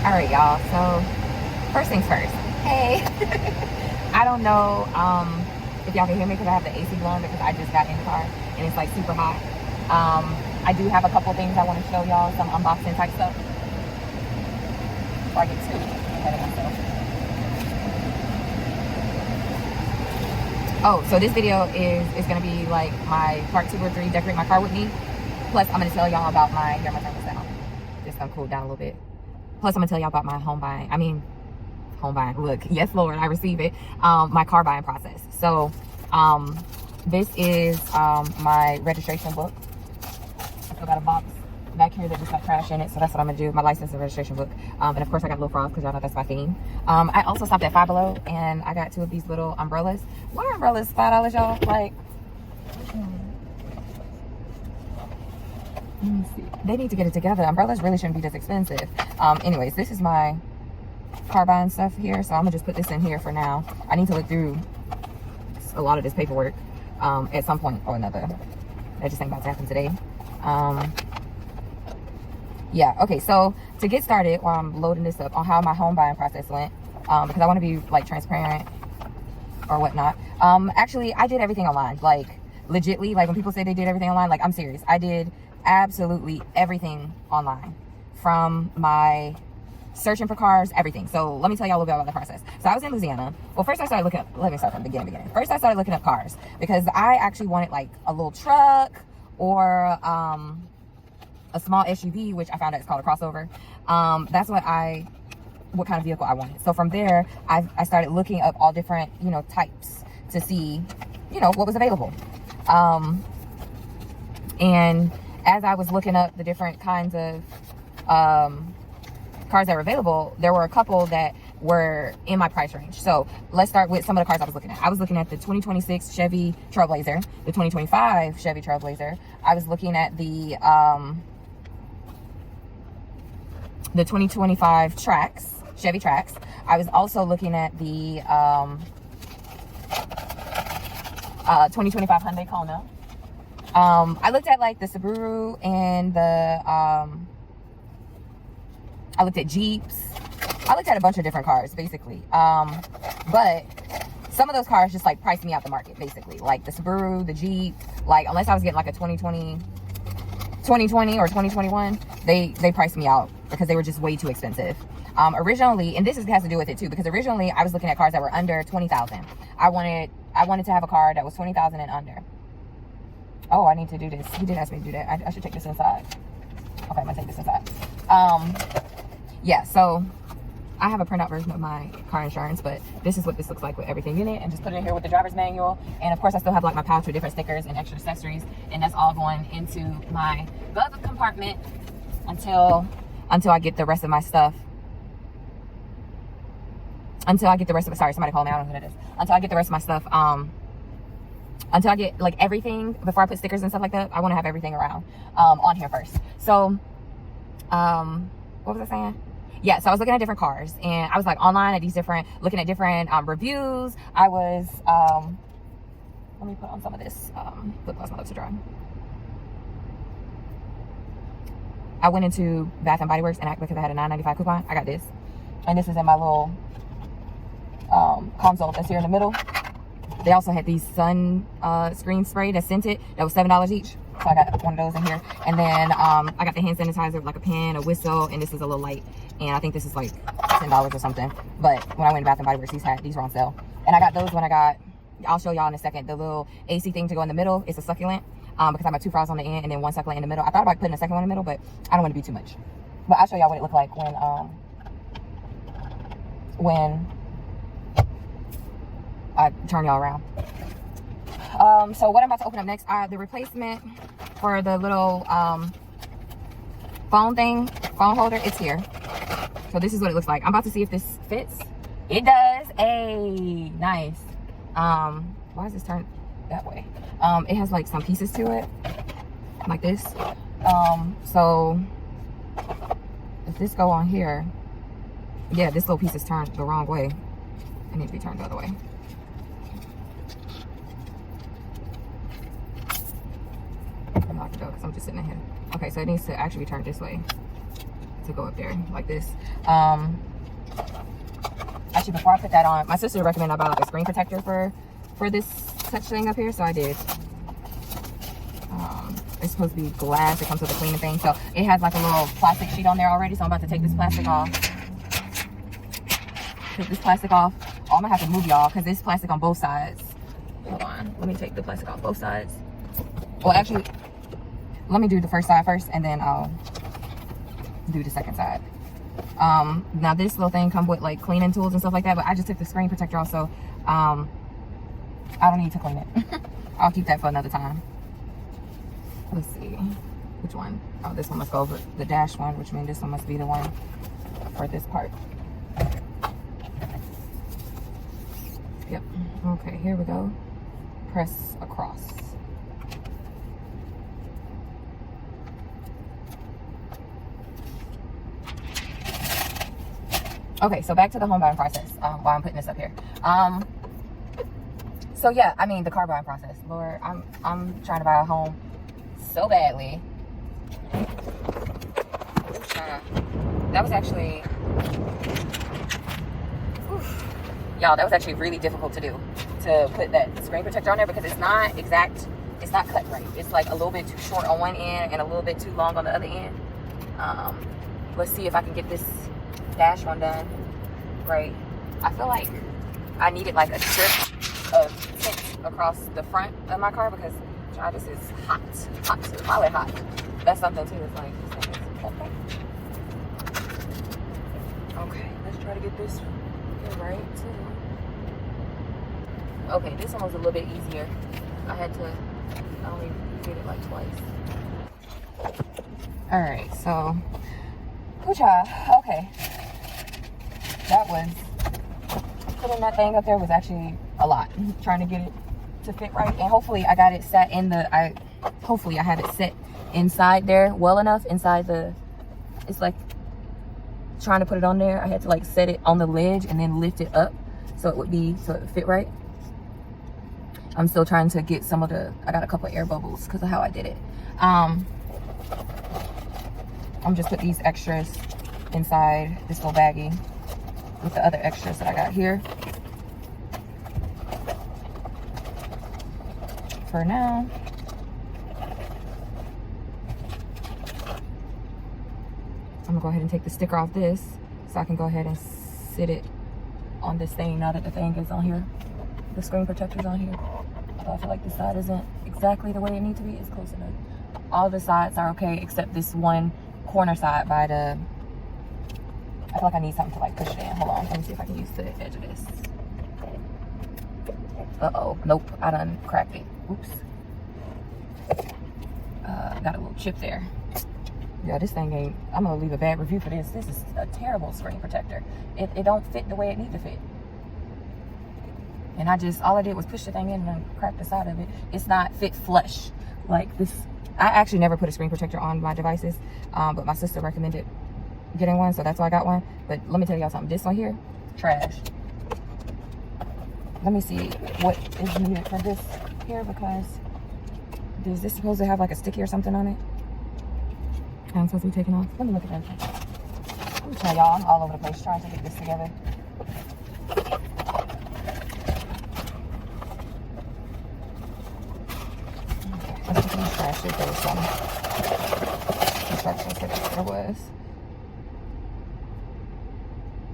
All right, y'all. So first things first. Hey, I don't know if y'all can hear me because I have the AC blowing because I just got in the car and it's like super hot. I do have a couple things I want to show y'all, some unboxing type stuff. Before I get too ahead of myself. Oh, so this video is gonna be like my part 2 or 3, decorate my car with me. Plus, I'm gonna tell y'all about my, here, I'm gonna turn this down. Just gonna cool down a little bit. Plus, I'm gonna tell y'all about my home buying. Look, yes, Lord, I receive it. My car buying process. So, this is my registration book. I still got a box back here that just got trash in it, so that's what I'm gonna do. My license and registration book. And of course, I got little frogs because y'all know that's my theme. I also stopped at Five Below and I got 2 of these little umbrellas. What are umbrellas? $5, y'all. Like, let me see. They need to get it together. Umbrellas really shouldn't be this expensive. Anyways, this is my car buying stuff here, so I'm gonna just put this in here for now. I need to look through a lot of this paperwork at some point or another. That just ain't about to happen today. Yeah, okay, so to get started while I'm loading this up on how my home buying process went, because I want to be like transparent or whatnot. Actually, I did everything online, like legitly. Like when people say they did everything online, like I'm serious. I did absolutely everything online, from my searching for cars, everything. So let me tell y'all a little bit about the process. So I was in Louisiana. Well, first I started looking up, let me start from the beginning. First I started looking up cars because I actually wanted like a little truck or a small SUV, which I found out it's called a crossover. That's what kind of vehicle I wanted. So from there, I started looking up all different, types to see, what was available. And as I was looking up the different kinds of cars that were available, there were a couple that were in my price range. So let's start with some of the cars I was looking at. I was looking at the 2026 Chevy Trailblazer, the 2025 Chevy Trailblazer. I was looking at the 2025 Chevy Trax. I was also looking at the 2025 Hyundai Kona. I looked at like the Subaru and the I looked at Jeeps. I looked at a bunch of different cars, basically. But some of those cars just like priced me out the market, basically. Like the Subaru, the Jeep, like unless I was getting like a 2020 or 2021, they priced me out because they were just way too expensive. Originally, and this has to do with it too, because originally I was looking at cars that were under 20,000. I wanted to have a car that was 20,000 and under. Oh, I need to do this. He did ask me to do that. I should take this inside. Okay, I'm gonna take this inside. Yeah, so I have a printout version of my car insurance, but this is what this looks like with everything in it, and just put it in here with the driver's manual. And of course I still have like my pouch with different stickers and extra accessories, and that's all going into my glove compartment until I get the rest of my stuff. Sorry, somebody called me. I don't know who that is. Until I get the rest of my stuff, until I get like everything, before I put stickers and stuff like that, I want to have everything around on here first. So what was I saying? Yeah, so I was looking at different cars, and I was like online at looking at different reviews. I was let me put on some of this lip gloss. My lips are dry. I went into Bath and Body Works, and because I had a $9.95 coupon, I got this. And this is in my little console that's here in the middle. They also had these sun screen spray that's scented that was $7 each. So I got one of those in here. And then I got the hand sanitizer, like a pen, a whistle, and this is a little light. And I think this is like $10 or something. But when I went to Bath and Body Works, these were on sale. And I got those when I'll show y'all in a second, the little AC thing to go in the middle. It's a succulent because I have 2 frogs on the end and then 1 succulent in the middle. I thought about putting a second one in the middle, but I don't want to be too much. But I'll show y'all what it looked like when I turn y'all around. So what I'm about to open up next, the replacement for the little phone holder, it's here. So this is what it looks like. I'm about to see if this fits. It does. Hey, nice. Why is this turned that way? It has like some pieces to it, like this. So if this go on here, yeah, this little piece is turned the wrong way. It needs to be turned the other way. I'm not gonna go because I'm just sitting in here. Okay, so it needs to actually be turned this way. to go up there like this. Actually, before I put that on, my sister recommended I buy like a screen protector for this touch thing up here, so I did. It's supposed to be glass. It comes with a cleaning thing, so it has like a little plastic sheet on there already. So I'm about to take this plastic off. Take this plastic off. Oh, I'm gonna have to move y'all because there's plastic on both sides. Hold on, let me take the plastic off both sides. Well, actually, let me do the first side first, and then I'll do the second side. Now this little thing comes with like cleaning tools and stuff like that, but I just took the screen protector off, so I don't need to clean it. I'll keep that for another time. Let's see, which one? Oh, this one must go over the dash one, which means this one must be the one for this part. Yep. Okay, here we go. Press across. Okay, so back to the home buying process while I'm putting this up here. So yeah, I mean the car buying process. Lord, I'm trying to buy a home so badly. That was actually, y'all, that was actually really difficult to do, to put that screen protector on there, because it's not exact, it's not cut right. It's like a little bit too short on one end and a little bit too long on the other end. Let's see if I can get this dash one done right. I feel like I needed like a strip of tint across the front of my car, because child, this is hot, probably hot. That's something too. It's like, okay, let's try to get this right too. Okay, this one was a little bit easier. I only did it like twice. All right, so, okay. That was, putting that thing up there was actually a lot. Trying to get it to fit right, and hopefully I got it set in the, hopefully I have it set inside there well enough, inside the, it's like, trying to put it on there, I had to like set it on the ledge and then lift it up so it would fit right. I'm still trying to get some of the, I got a couple of air bubbles because of how I did it. I'm just put these extras inside this little baggie with the other extras that I got here. For now. I'm gonna go ahead and take the sticker off this so I can go ahead and sit it on this thing now that the thing is on here. The screen protector's on here. Although I feel like this side isn't exactly the way it needs to be. It's close enough. All the sides are okay except this one corner side by the, I feel like I need something to like push it in. Hold on, let me see if I can use the edge of this. Uh-oh, nope, I done cracked it. Oops. Got a little chip there. Yeah, this thing ain't, I'm gonna leave a bad review for this. This is a terrible screen protector. It don't fit the way it needs to fit. And all I did was push the thing in and crack the side of it. It's not fit flush like this. I actually never put a screen protector on my devices, but my sister recommended getting one, so that's why I got one. But let me tell y'all something. This one here, trash. Let me see what is needed for this here, because is this supposed to have like a sticky or something on it? I'm supposed to be taking off. Let me look at that. Let me try y'all. I'm all over the place trying to get this together. Let's get these trash. There was some instructions that there was.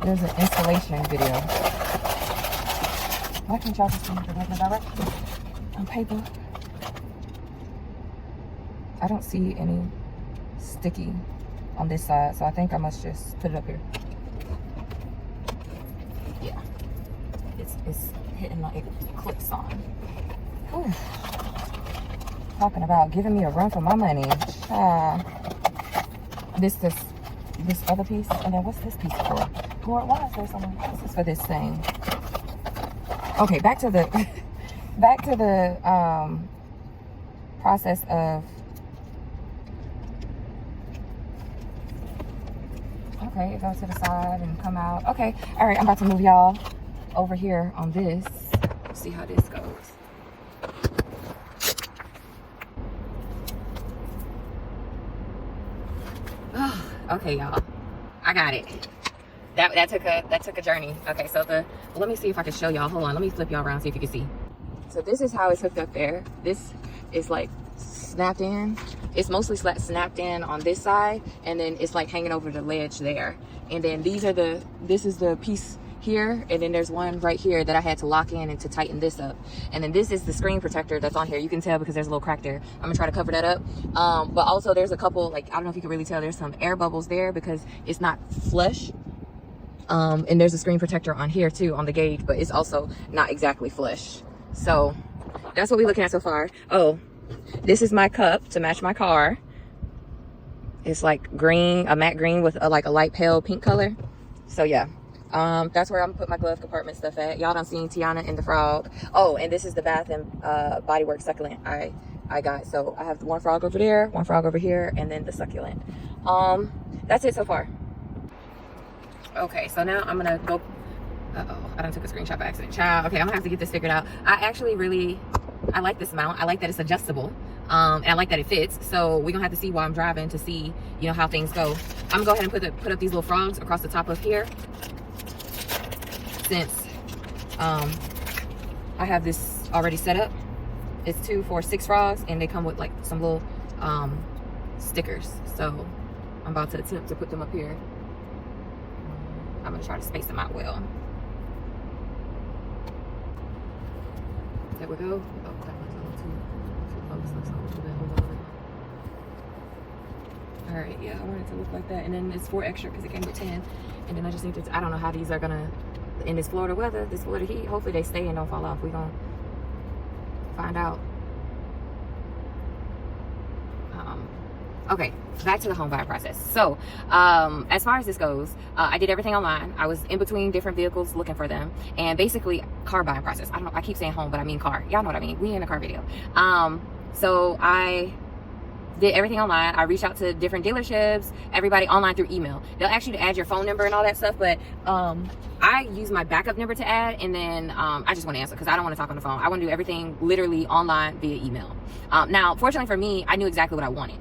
There's an installation video. Why can't y'all just read the regular directions on paper? I don't see any sticky on this side, so I think I must just put it up here. Yeah, it's hitting like it clicks on. Whew. Talking about giving me a run for my money. This other piece, and then what's this piece for? Lord, why is there someone? This is for this thing. Okay, back to the process of. Okay, it goes to the side and come out. Okay, all right, I'm about to move y'all over here on this. See how this goes. Okay, y'all. I got it. That took a journey. Okay, so let me see if I can show y'all. Hold on, let me flip y'all around, see if you can see. So this is how it's hooked up there. This is like snapped in. It's mostly snapped in on this side, and then it's like hanging over the ledge there. And then this is the piece here, and then there's one right here that I had to lock in and to tighten this up. And then this is the screen protector that's on here. You can tell because there's a little crack there. I'm gonna try to cover that up. But also there's a couple, like, I don't know if you can really tell, there's some air bubbles there because it's not flush. And there's a screen protector on here too on the gauge, but it's also not exactly flush. So that's what we're looking at so far. Oh, this is my cup to match my car. It's like green, a matte green with like a light pale pink color. So yeah, that's where I'm gonna put my glove compartment stuff at. Y'all done seen Tiana and the frog. Oh, and this is the Bath and Body Works succulent I got. So I have one frog over there, one frog over here, and then the succulent. That's it so far. Okay, so now I'm gonna go. Uh-oh, I done took a screenshot by accident. Child, okay, I'm gonna have to get this figured out. I actually I like this mount. I like that it's adjustable. And I like that it fits. So we're gonna have to see while I'm driving to see, you know, how things go. I'm gonna go ahead and put up these little frogs across the top of here. Since I have this already set up. It's 2, 4, 6 frogs, and they come with like some little stickers. So I'm about to attempt to put them up here. I'm gonna try to space them out well. There we go. Oh, that one's a little too close. Let's go to that. Hold on. All right, yeah, I want it to look like that. And then it's 4 extra because it came with 10. And then I just need to, I don't know how these are gonna, in this Florida weather, this Florida heat, hopefully they stay and don't fall off. We're gonna find out. Okay, back to the home buying process. So as far as this goes, I did everything online. I was in between different vehicles looking for them, and basically car buying process. I don't know, I keep saying home, but I mean car. Y'all know what I mean. We in a car video. So I did everything online. I reached out to different dealerships, everybody online through email. They'll ask you to add your phone number and all that stuff, but I use my backup number to add, and then I just want to answer because I don't want to talk on the phone. I want to do everything literally online via email. Now, fortunately for me, I knew exactly what I wanted.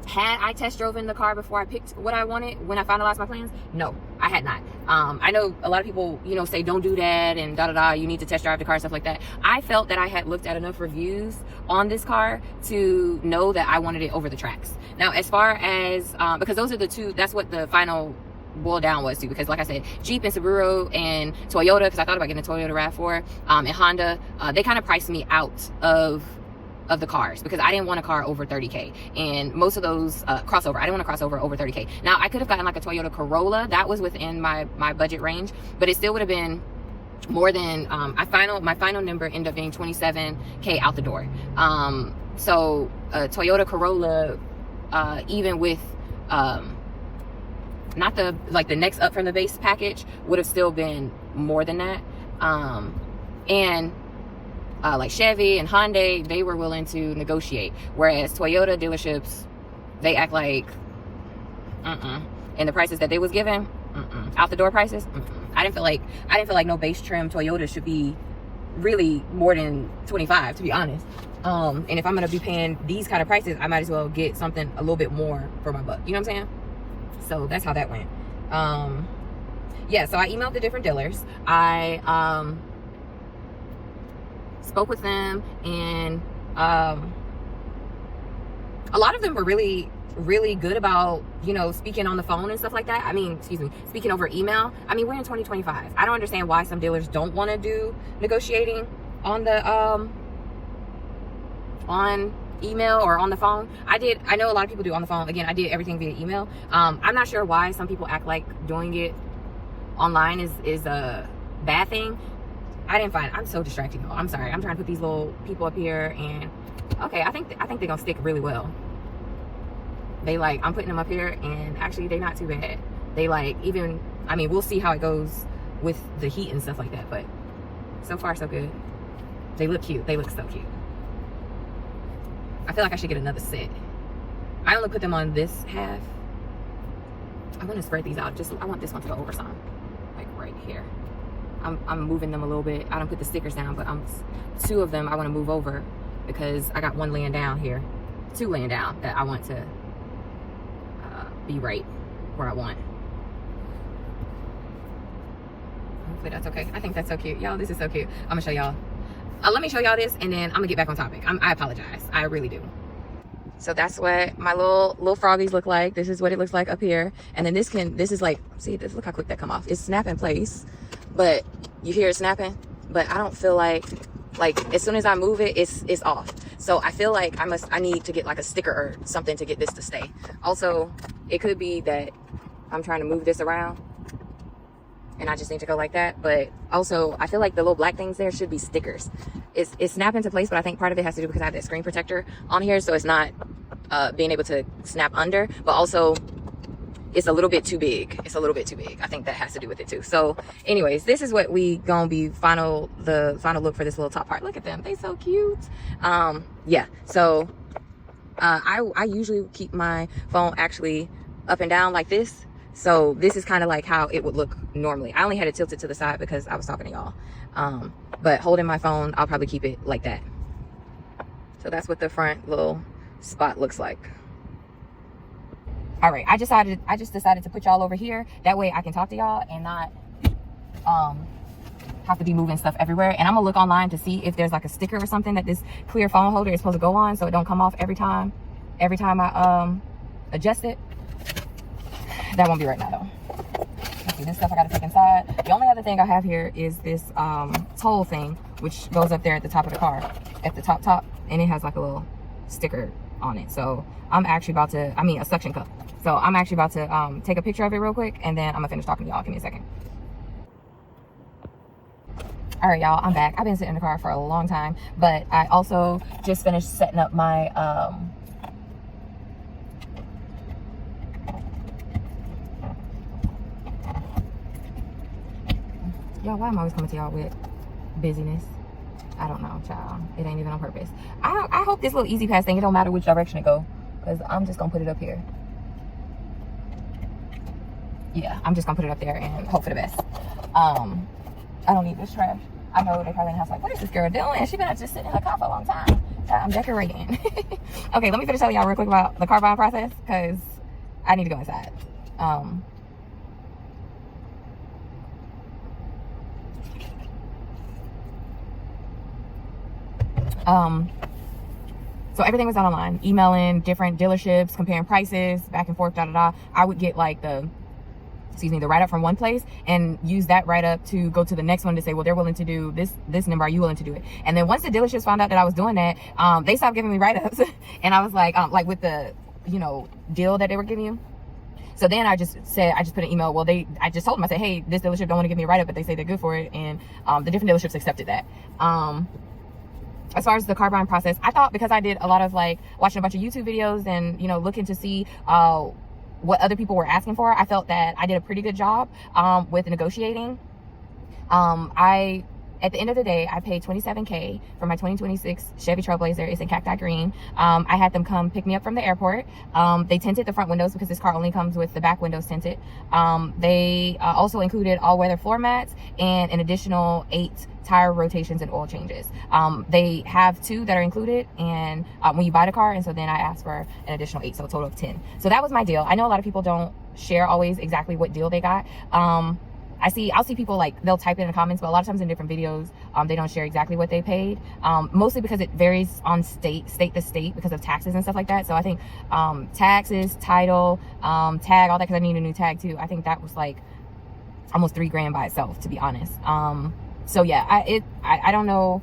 Had I test drove in the car before I picked what I wanted when I finalized my plans? No, I had not. I know a lot of people, you know, say don't do that and da-da-da, you need to test drive the car, stuff like that. I felt that I had looked at enough reviews on this car to know that I wanted it over the tracks. Now, as far as, because those are the two, that's what the final boiled down was to, because like I said, Jeep and Subaru and Toyota, because I thought about getting a Toyota RAV4, and Honda, they kind of priced me out of the cars because I didn't want a car over 30K, and most of those crossover, I didn't want a crossover over 30K. Now I could have gotten like a Toyota Corolla that was within my budget range, but it still would have been more than my final number ended up being 27K out the door. So a Toyota Corolla, even with not the next up from the base package, would have still been more than that. And like Chevy and Hyundai, they were willing to negotiate, whereas Toyota dealerships, they act like and the prices that they was giving, out the door prices, I didn't feel like no base trim Toyota should be really more than 25, to be honest. And if I'm gonna be paying these kind of prices, I might as well get something a little bit more for my buck, you know what I'm saying? So that's how that went. Yeah, so I emailed the different dealers. I spoke with them, and a lot of them were really good about, you know, speaking on the phone and stuff like that. I mean, excuse me, speaking over email. I mean, we're in 2025. I don't understand why some dealers don't want to do negotiating on the on email or on the phone. I know a lot of people do on the phone. Again, I did everything via email. I'm not sure why some people act like doing it online is a bad thing. I'm so distracted, y'all. I'm sorry. I'm trying to put these little people up here, and okay, I think they're gonna stick really well. I'm putting them up here, and actually they're not too bad. Even, I mean, we'll see how it goes with the heat and stuff like that, but so far so good. They look cute. They look so cute. I feel like I should get another set. I only put them on this half. I want to spread these out. I want this one to go over some, like right here. I'm moving them a little bit. I don't put the stickers down, but 2 of them I want to move over because I got 1 laying down here, 2 laying down that I want to be right. where I want. Hopefully that's okay. I think that's so cute. Y'all, this is so cute. I'm gonna show y'all. Let me show y'all this, and then I'm gonna get back on topic. I apologize. I really do. So that's what my little froggies look like. This is what it looks like up here. And then this is like, see this, look how quick that come off. It's snap in place, but you hear it snapping, but I don't feel like as soon as I move it, it's off. So I feel like I need to get like a sticker or something to get this to stay. Also, it could be that I'm trying to move this around and I just need to go like that. But also, I feel like the little black things there should be stickers. It's snapped into place, but I think part of it has to do because I have that screen protector on here, so it's not being able to snap under. But also, it's a little bit too big. It's a little bit too big. I think that has to do with it too. So, anyways, this is what we gonna be the final look for this little top part. Look at them, they so cute. Yeah. So, I usually keep my phone actually up and down like this. So this is kind of like how it would look normally. I only had it tilted to the side because I was talking to y'all. But holding my phone, I'll probably keep it like that. So that's what the front little spot looks like. All right, I just decided to put y'all over here. That way I can talk to y'all and not have to be moving stuff everywhere. And I'm gonna look online to see if there's like a sticker or something that this clear phone holder is supposed to go on, so it don't come off every time I adjust it. That won't be right now though. See, this stuff I gotta take inside. The only other thing I have here is this toll thing, which goes up there at the top of the car, at the top, and it has like a little sticker on it. So I'm actually about to, a suction cup. So I'm actually about to take a picture of it real quick, and then I'm gonna finish talking to y'all. Give me a second. All right, y'all, I'm back. I've been sitting in the car for a long time, but I also just finished setting up my y'all, why am I always coming to y'all with busyness? I don't know, child. It ain't even on purpose. I hope this little easy pass thing, it don't matter which direction it go, because I'm just gonna put it up here. Yeah, I'm just gonna put it up there and hope for the best. I don't need this trash. I know they're probably in the house like, what is this girl doing? She been just sitting in her car for a long time. I'm decorating. Okay, let me finish telling y'all real quick about the car buying process, because I need to go inside. So everything was done online, emailing different dealerships, comparing prices, back and forth, I would get like the write-up from one place and use that write-up to go to the next one to say, well, they're willing to do this number, are you willing to do it? And then once the dealerships found out that I was doing that, they stopped giving me write-ups. And I was like with the deal that they were giving you. So then I just put an email. Well, I just told them, I said, hey, this dealership don't want to give me a write-up, but they say they're good for it. And the different dealerships accepted that. As far as the car buying process, I thought, because I did a lot of watching a bunch of YouTube videos and looking to see what other people were asking for, I felt that I did a pretty good job with negotiating. At the end of the day, I paid $27K for my 2026 Chevy Trailblazer. It's in cacti green. I had them come pick me up from the airport. They tinted the front windows because this car only comes with the back windows tinted. They also included all-weather floor mats and an additional 8 tire rotations and oil changes. They have 2 that are included and when you buy the car, and so then I asked for an additional 8, so a total of 10. So that was my deal. I know a lot of people don't share always exactly what deal they got. I'll see people they'll type it in the comments, but a lot of times in different videos, they don't share exactly what they paid. Mostly because it varies on state to state because of taxes and stuff like that. So I think taxes, title, tag, all that, because I need a new tag too. I think that was almost $3,000 by itself, to be honest. So yeah, I don't know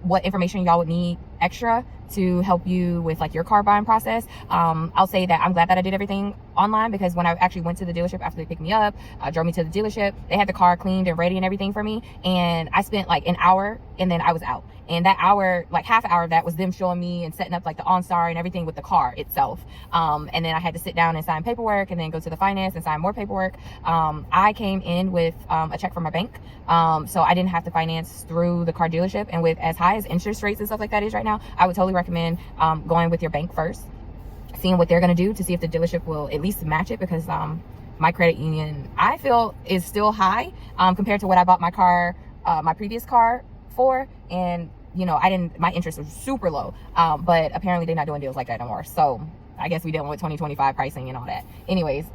what information y'all would need extra to help you with your car buying process. I'll say that I'm glad that I did everything online, because when I actually went to the dealership after they picked me up, drove me to the dealership, they had the car cleaned and ready and everything for me, and I spent an hour and then I was out. And that hour, half hour of that was them showing me and setting up the OnStar and everything with the car itself. And then I had to sit down and sign paperwork and then go to the finance and sign more paperwork. I came in with a check from my bank. So I didn't have to finance through the car dealership. And with as high as interest rates and stuff like that is right now, I would totally recommend going with your bank first, seeing what they're going to do to see if the dealership will at least match it, because my credit union, I feel, is still high compared to what I bought my car, my previous car for. And my interest was super low, but apparently they're not doing deals like that anymore. So I guess we dealing with 2025 pricing and all that. Anyways,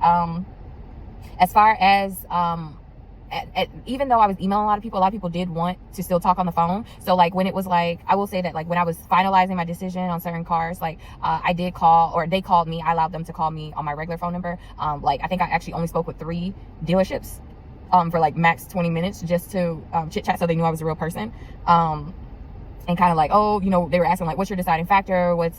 As far as even though I was emailing a lot of people did want to still talk on the phone. So like when it was like, I will say that like when I was finalizing my decision on certain cars, like I did call, or they called me. I allowed them to call me on my regular phone number. Like I think I actually only spoke with 3 dealerships for like max 20 minutes just to chit chat, so they knew I was a real person. And kind of like, oh, you know, they were asking like, what's your deciding factor? What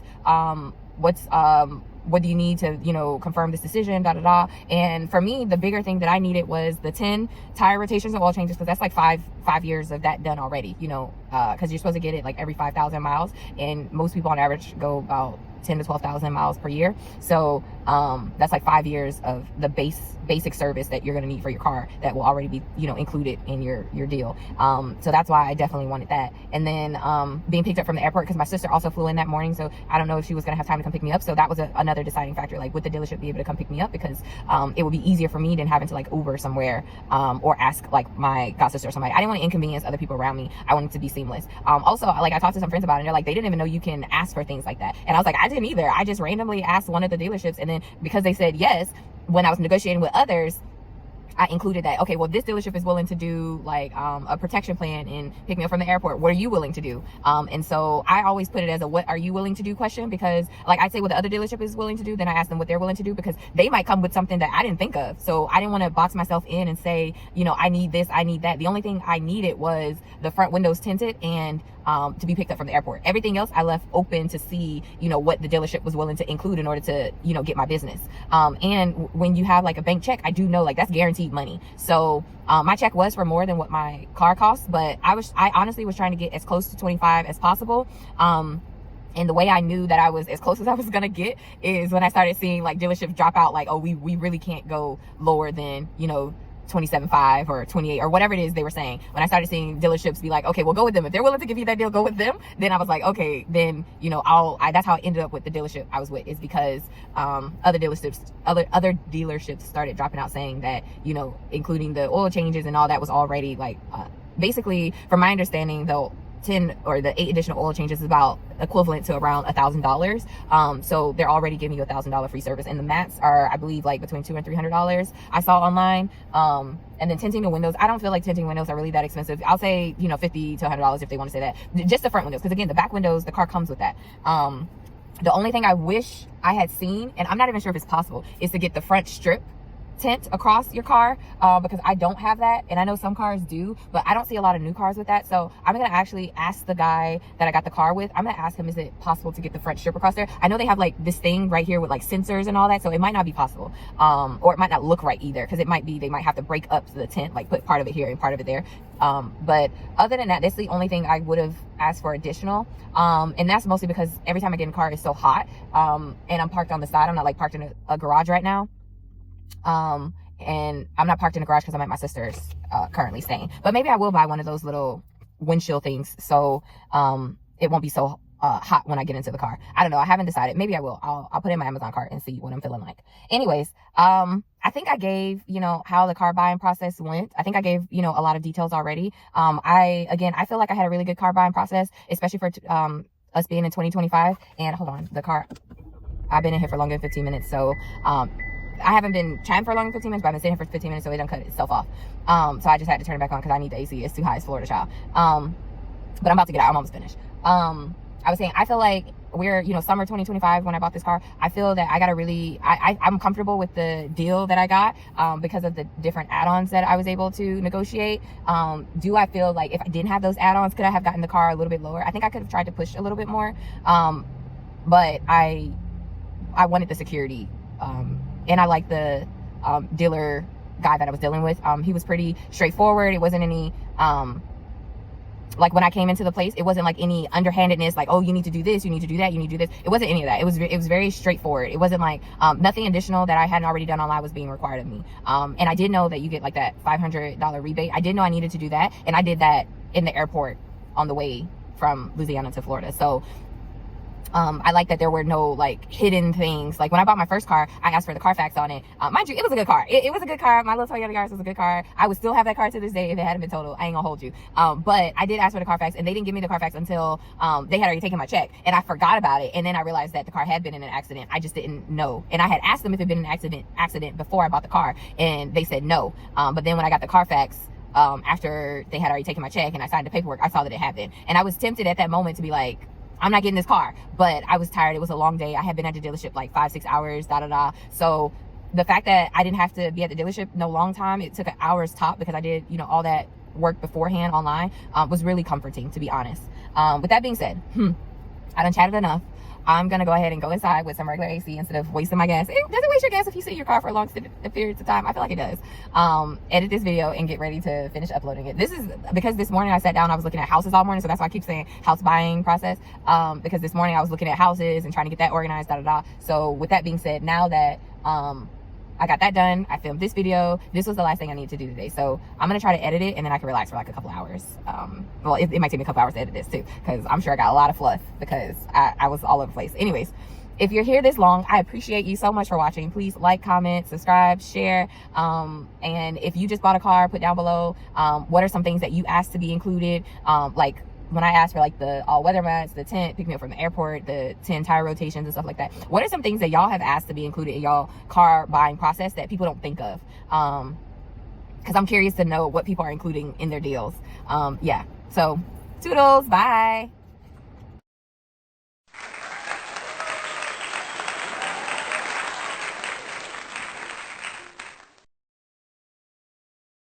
do you need to, you know, confirm this decision, da da da. And for me, the bigger thing that I needed was the 10 tire rotations and oil changes, because that's like five years of that done already, you know, because you're supposed to get it like every 5,000 miles, and most people on average go about 10 to 12,000 miles per year. So that's like 5 years of the basic service that you're going to need for your car that will already be, you know, included in your deal. So that's why I definitely wanted that. And then being picked up from the airport, because my sister also flew in that morning, so I don't know if she was going to have time to come pick me up. So that was another deciding factor, like would the dealership be able to come pick me up, because it would be easier for me than having to like Uber somewhere or ask like my god sister or somebody. I didn't want to inconvenience other people around me. I wanted it to be seamless. Also, like I talked to some friends about it, and they're like, they didn't even know you can ask for things like that. And I was like, I didn't either. I just randomly asked one of the dealerships, and then because they said yes, when I was negotiating with others, I included that, okay, well, this dealership is willing to do like a protection plan and pick me up from the airport. What are you willing to do? And so I always put it as a what are you willing to do question, because like I say what the other dealership is willing to do, then I ask them what they're willing to do, because they might come with something that I didn't think of. So I didn't want to box myself in and say, you know, I need this, I need that. The only thing I needed was the front windows tinted and to be picked up from the airport. Everything else I left open to see, you know, what the dealership was willing to include in order to, you know, get my business. And when you have like a bank check, I do know like that's guaranteed money. So my check was for more than what my car cost, but I honestly was trying to get as close to 25 as possible. And the way I knew that I was as close as I was gonna get is when I started seeing like dealerships drop out, like, oh, we really can't go lower than, you know, 27.5 or 28 or whatever it is they were saying. When I started seeing dealerships be like, okay, well, go with them. If they're willing to give you that deal, go with them. Then I was like, okay, then, you know, that's how I ended up with the dealership I was with, is because other dealerships started dropping out saying that, you know, including the oil changes and all that was already like basically, from my understanding, though, 10 or the 8 additional oil changes is about equivalent to around $1,000. So they're already giving you $1,000 free service, and the mats are, I believe, like between $200 and $300 I saw online. And then tinting the windows, I don't feel like tinting windows are really that expensive. I'll say, you know, $50 to $100 if they want to say that. Just the front windows, because again, the back windows, the car comes with that. The only thing I wish I had seen, and I'm not even sure if it's possible, is to get the front strip tint across your car, because I don't have that, and I know some cars do, but I don't see a lot of new cars with that. So I'm gonna actually ask the guy that I got the car with, I'm gonna ask him, is it possible to get the front strip across there? I know they have like this thing right here with like sensors and all that, so it might not be possible, or it might not look right either, because it might be, they might have to break up the tint, like put part of it here and part of it there. But other than that, that's the only thing I would have asked for additional, and that's mostly because every time I get in a car, it's so hot, and I'm parked on the side. I'm not like parked in a garage right now. And I'm not parked in the garage because I'm at my sister's currently staying, but maybe I will buy one of those little windshield things, so it won't be so hot when I get into the car. I don't know, I haven't decided. Maybe I will. I'll put it in my Amazon cart and see what I'm feeling like. Anyways, I think I gave, you know, how the car buying process went. I think I gave, you know, a lot of details already. I feel like I had a really good car buying process, especially for us being in 2025. And hold on, the car, I've been in here for longer than 15 minutes, so I haven't been chatting for longer than 15 minutes, but I've been sitting here for 15 minutes, so it done cut itself off. So I just had to turn it back on because I need the AC. It's too high. It's Florida, child. But I'm about to get out. I'm almost finished. I was saying, I feel like we're, you know, summer 2025 when I bought this car. I feel that I got a really, I'm comfortable with the deal that I got because of the different add-ons that I was able to negotiate. Do I feel like if I didn't have those add-ons, could I have gotten the car a little bit lower? I think I could have tried to push a little bit more. But I wanted the security. And I like the dealer guy that I was dealing with. He was pretty straightforward. It wasn't any, like when I came into the place, it wasn't like any underhandedness, like, oh, you need to do this, you need to do that, you need to do this. It wasn't any of that. It was very straightforward. It wasn't like, nothing additional that I hadn't already done online was being required of me. And I did know that you get like that $500 rebate. I did know I needed to do that. And I did that in the airport on the way from Louisiana to Florida. So I like that there were no like hidden things. Like when I bought my first car, I asked for the Carfax on it. Mind you, it was a good car. It was a good car. My little Toyota Yaris was a good car. I would still have that car to this day if it hadn't been totaled. I ain't gonna hold you. But I did ask for the Carfax, and they didn't give me the Carfax until they had already taken my check, and I forgot about it. And then I realized that the car had been in an accident. I just didn't know. And I had asked them if it had been an accident before I bought the car, and they said no. But then when I got the Carfax, after they had already taken my check and I signed the paperwork, I saw that it happened. And I was tempted at that moment to be like, I'm not getting this car, but I was tired. It was a long day. I had been at the dealership like 5-6 hours, So the fact that I didn't have to be at the dealership no long time, it took an hour's top because I did, you know, all that work beforehand online, was really comforting, to be honest. With that being said, I done chatted enough. I'm gonna go ahead and go inside with some regular AC instead of wasting my gas. It doesn't waste your gas if you sit in your car for a long periods of time. I feel like it does. Edit this video and get ready to finish uploading it. This is because this morning I sat down, I was looking at houses all morning, so that's why I keep saying house buying process. Because this morning I was looking at houses and trying to get that organized, So with that being said, now that I got that done, I filmed this video, this was the last thing I need to do today. So I'm gonna try to edit it, and then I can relax for like a couple hours. Well, it might take me a couple hours to edit this too, because I'm sure I got a lot of fluff because I was all over the place. Anyways, if you're here this long, I appreciate you so much for watching. Please like, comment, subscribe, share. And if you just bought a car, put down below what are some things that you asked to be included. Like when I asked for like the all-weather mats, the tent, pick me up from the airport, the 10 tire rotations and stuff like that. What are some things that y'all have asked to be included in y'all car buying process that people don't think of? Because I'm curious to know what people are including in their deals. Yeah, so toodles, bye.